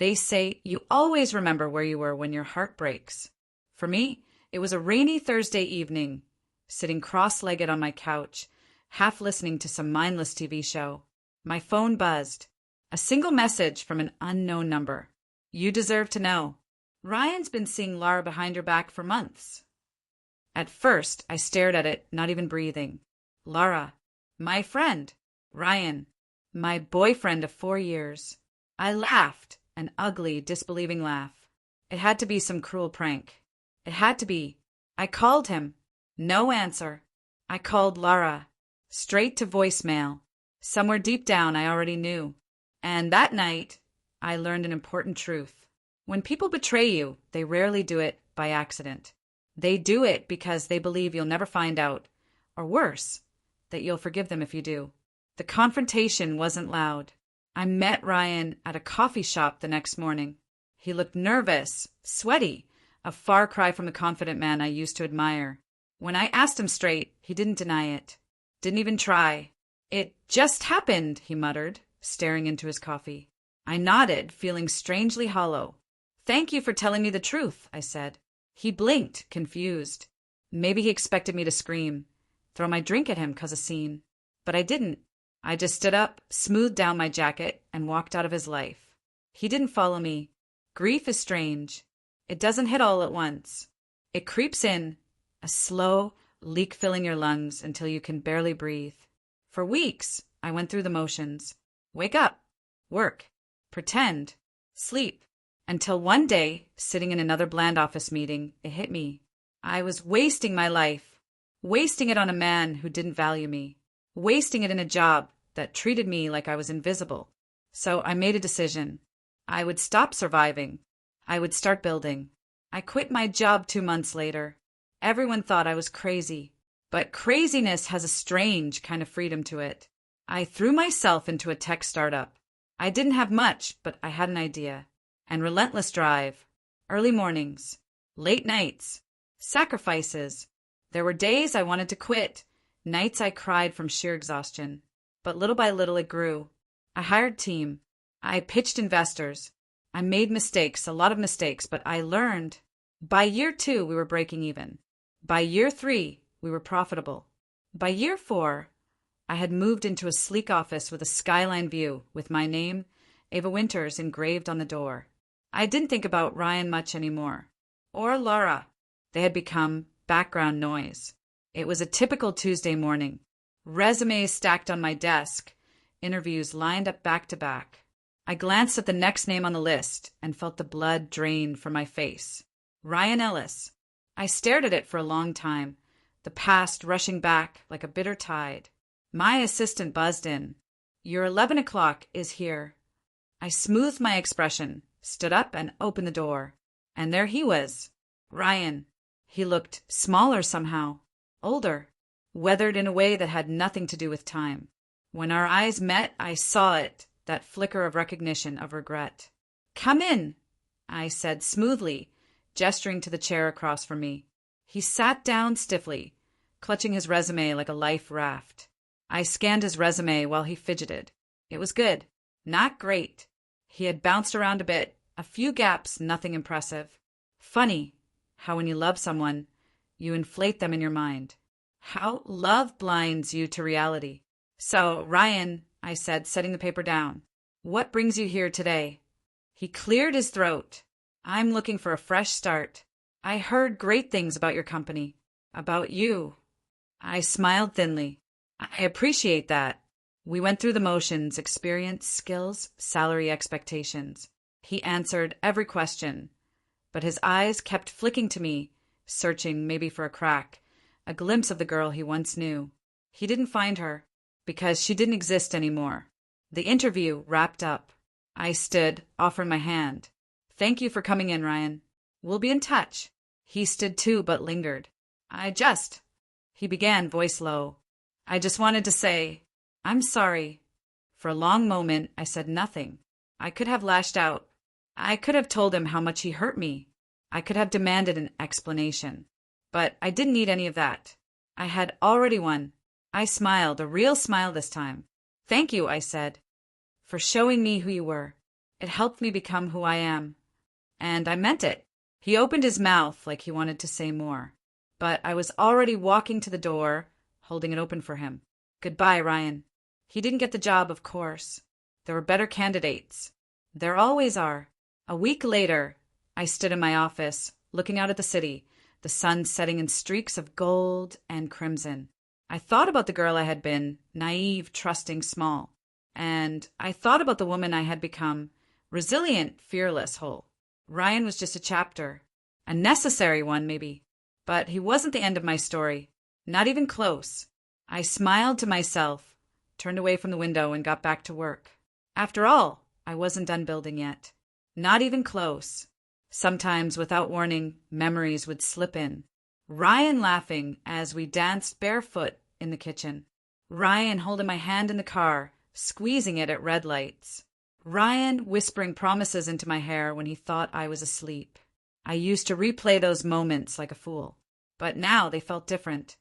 They say you always remember where you were when your heart breaks. For me, it was a rainy Thursday evening, sitting cross-legged on my couch, half listening to some mindless TV show. My phone buzzed. A single message from an unknown number. You deserve to know. Ryan's been seeing Lara behind your back for months. At first, I stared at it, not even breathing. Lara. My friend. Ryan. My boyfriend of 4 years. I laughed, an ugly, disbelieving laugh. It had to be some cruel prank. It had to be. I called him. No answer. I called Lara. Straight to voicemail. Somewhere deep down, I already knew. And that night, I learned an important truth. When people betray you, they rarely do it by accident. They do it because they believe you'll never find out, or worse, that you'll forgive them if you do. The confrontation wasn't loud. I met Ryan at a coffee shop the next morning. He looked nervous, sweaty, a far cry from the confident man I used to admire. When I asked him straight, he didn't deny it. Didn't even try. It just happened, he muttered, staring into his coffee. I nodded, feeling strangely hollow. Thank you for telling me the truth, I said. He blinked, confused. Maybe he expected me to scream, throw my drink at him 'cause a scene. But I didn't. I just stood up, smoothed down my jacket, and walked out of his life. He didn't follow me. Grief is strange. It doesn't hit all at once. It creeps in, a slow leak filling your lungs until you can barely breathe. For weeks, I went through the motions. Wake up, work, pretend, sleep, until one day, sitting in another bland office meeting, it hit me. I was wasting my life, wasting it on a man who didn't value me, wasting it in a job that treated me like I was invisible. So I made a decision. I would stop surviving. I would start building. I quit my job 2 months later. Everyone thought I was crazy, but craziness has a strange kind of freedom to it. I threw myself into a tech startup. I didn't have much, but I had an idea. And relentless drive. Early mornings. Late nights. Sacrifices. There were days I wanted to quit. Nights I cried from sheer exhaustion. But little by little it grew. I hired team. I pitched investors. I made mistakes, a lot of mistakes, but I learned. By year 2, we were breaking even. By year 3, we were profitable. By year 4, I had moved into a sleek office with a skyline view, with my name, Ava Winters, engraved on the door. I didn't think about Ryan much anymore. Or Laura. They had become background noise. It was a typical Tuesday morning. Resumes stacked on my desk. Interviews lined up back to back. I glanced at the next name on the list and felt the blood drain from my face. Ryan Ellis. I stared at it for a long time, the past rushing back like a bitter tide. My assistant buzzed in. Your 11 o'clock is here. I smoothed my expression, stood up and opened the door. And there he was. Ryan. He looked smaller somehow, older, weathered in a way that had nothing to do with time. When our eyes met, I saw it, that flicker of recognition, of regret. Come in, I said smoothly, gesturing to the chair across from me. He sat down stiffly, clutching his resume like a life raft. I scanned his resume while he fidgeted. It was good. Not great. He had bounced around a bit, a few gaps, nothing impressive. Funny how when you love someone, you inflate them in your mind. How love blinds you to reality. So, Ryan, I said, setting the paper down, what brings you here today? He cleared his throat. I'm looking for a fresh start. I heard great things about your company. About you. I smiled thinly. I appreciate that. We went through the motions, experience, skills, salary expectations. He answered every question, but his eyes kept flicking to me, searching maybe for a crack, a glimpse of the girl he once knew. He didn't find her, because she didn't exist anymore. The interview wrapped up. I stood, offering my hand. Thank you for coming in, Ryan. We'll be in touch. He stood too, but lingered. He began, voice low. I just wanted to say, I'm sorry. For a long moment, I said nothing. I could have lashed out. I could have told him how much he hurt me. I could have demanded an explanation. But I didn't need any of that. I had already won. I smiled, a real smile this time. Thank you, I said, for showing me who you were. It helped me become who I am. And I meant it. He opened his mouth like he wanted to say more. But I was already walking to the door, holding it open for him. Goodbye, Ryan. He didn't get the job, of course. There were better candidates. There always are. A week later, I stood in my office, looking out at the city, the sun setting in streaks of gold and crimson. I thought about the girl I had been, naive, trusting, small. And I thought about the woman I had become, resilient, fearless, whole. Ryan was just a chapter. A necessary one, maybe. But he wasn't the end of my story. Not even close. I smiled to myself, turned away from the window, and got back to work. After all, I wasn't done building yet. Not even close. Sometimes, without warning, memories would slip in. Ryan laughing as we danced barefoot in the kitchen. Ryan holding my hand in the car, squeezing it at red lights. Ryan whispering promises into my hair when he thought I was asleep. I used to replay those moments like a fool. But now they felt different.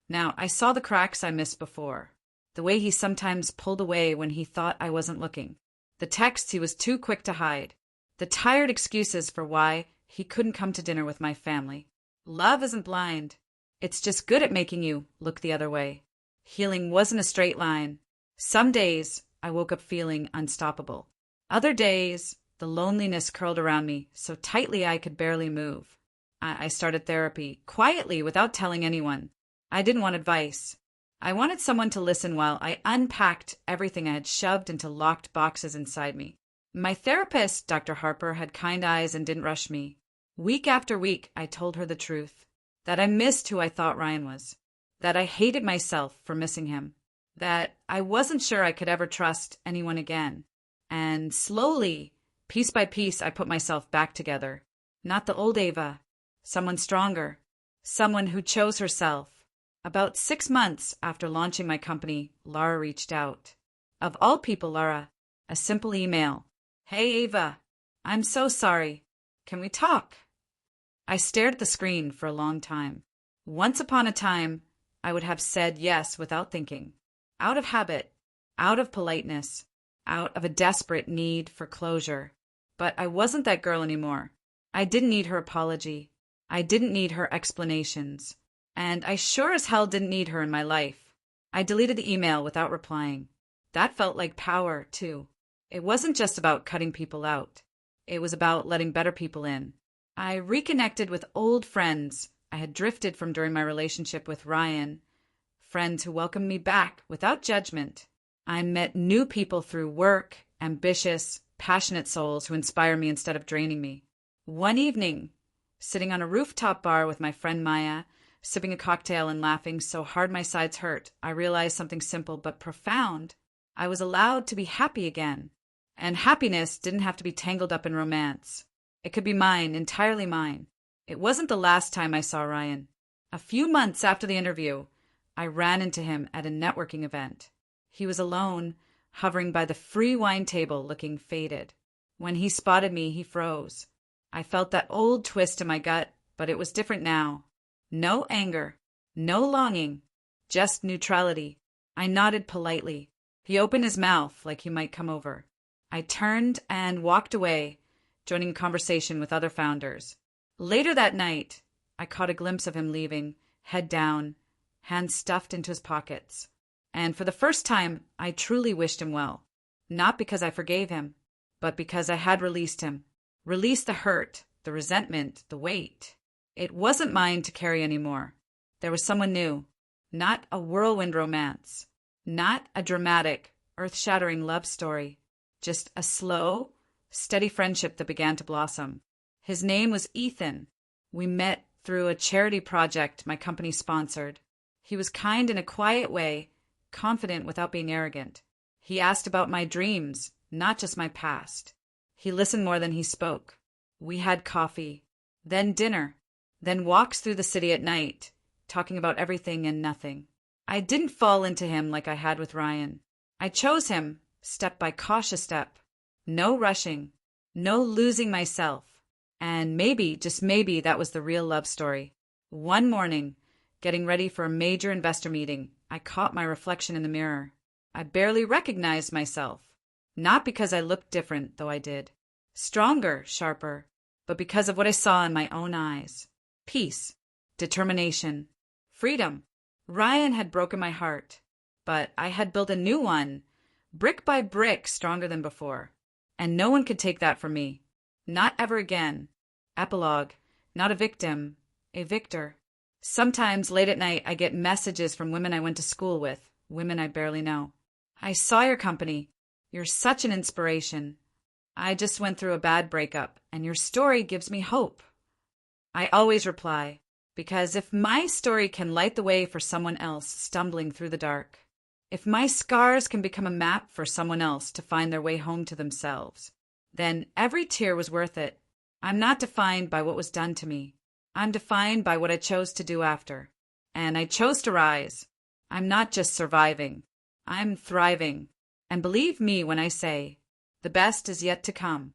Now I saw the cracks I missed before. The way he sometimes pulled away when he thought I wasn't looking. The texts he was too quick to hide. The tired excuses for why he couldn't come to dinner with my family. Love isn't blind. It's just good at making you look the other way. Healing wasn't a straight line. Some days I woke up feeling unstoppable. Other days, the loneliness curled around me so tightly I could barely move. I started therapy, quietly, without telling anyone. I didn't want advice. I wanted someone to listen while I unpacked everything I had shoved into locked boxes inside me. My therapist, Dr. Harper, had kind eyes and didn't rush me. Week after week, I told her the truth. That I missed who I thought Ryan was. That I hated myself for missing him. That I wasn't sure I could ever trust anyone again. And slowly, piece by piece, I put myself back together. Not the old Ava. Someone stronger. Someone who chose herself. About 6 months after launching my company, Laura reached out. Of all people, Laura, a simple email. Hey, Ava, I'm so sorry. Can we talk? I stared at the screen for a long time. Once upon a time, I would have said yes without thinking. Out of habit, out of politeness, out of a desperate need for closure. But I wasn't that girl anymore. I didn't need her apology. I didn't need her explanations. And I sure as hell didn't need her in my life. I deleted the email without replying. That felt like power, too. It wasn't just about cutting people out. It was about letting better people in. I reconnected with old friends I had drifted from during my relationship with Ryan, friends who welcomed me back without judgment. I met new people through work, ambitious, passionate souls who inspire me instead of draining me. One evening, sitting on a rooftop bar with my friend Maya, sipping a cocktail and laughing so hard my sides hurt, I realized something simple but profound. I was allowed to be happy again. And happiness didn't have to be tangled up in romance. It could be mine, entirely mine. It wasn't the last time I saw Ryan. A few months after the interview, I ran into him at a networking event. He was alone, hovering by the free wine table, looking faded. When he spotted me, he froze. I felt that old twist in my gut, but it was different now. No anger, no longing, just neutrality. I nodded politely. He opened his mouth like he might come over. I turned and walked away, joining a conversation with other founders. Later that night, I caught a glimpse of him leaving, head down, hands stuffed into his pockets. And for the first time, I truly wished him well. Not because I forgave him, but because I had released him. Released the hurt, the resentment, the weight. It wasn't mine to carry anymore. There was someone new. Not a whirlwind romance. Not a dramatic, earth-shattering love story. Just a slow, steady friendship that began to blossom. His name was Ethan. We met through a charity project my company sponsored. He was kind in a quiet way, confident without being arrogant. He asked about my dreams, not just my past. He listened more than he spoke. We had coffee, then dinner, then walks through the city at night, talking about everything and nothing. I didn't fall into him like I had with Ryan. I chose him, step by cautious step. No rushing, no losing myself. And maybe, just maybe, that was the real love story. One morning, getting ready for a major investor meeting, I caught my reflection in the mirror. I barely recognized myself. Not because I looked different, though I did. Stronger, sharper, but because of what I saw in my own eyes. Peace, determination, freedom. Ryan had broken my heart, but I had built a new one, brick by brick, stronger than before. And no one could take that from me. Not ever again. Epilogue. Not a victim, a victor. Sometimes late at night I get messages from women I went to school with, women I barely know. I saw your company. You're such an inspiration. I just went through a bad breakup, and your story gives me hope. I always reply, because if my story can light the way for someone else stumbling through the dark, if my scars can become a map for someone else to find their way home to themselves, then every tear was worth it. I'm not defined by what was done to me. I'm defined by what I chose to do after. And I chose to rise. I'm not just surviving. I'm thriving. And believe me when I say, the best is yet to come.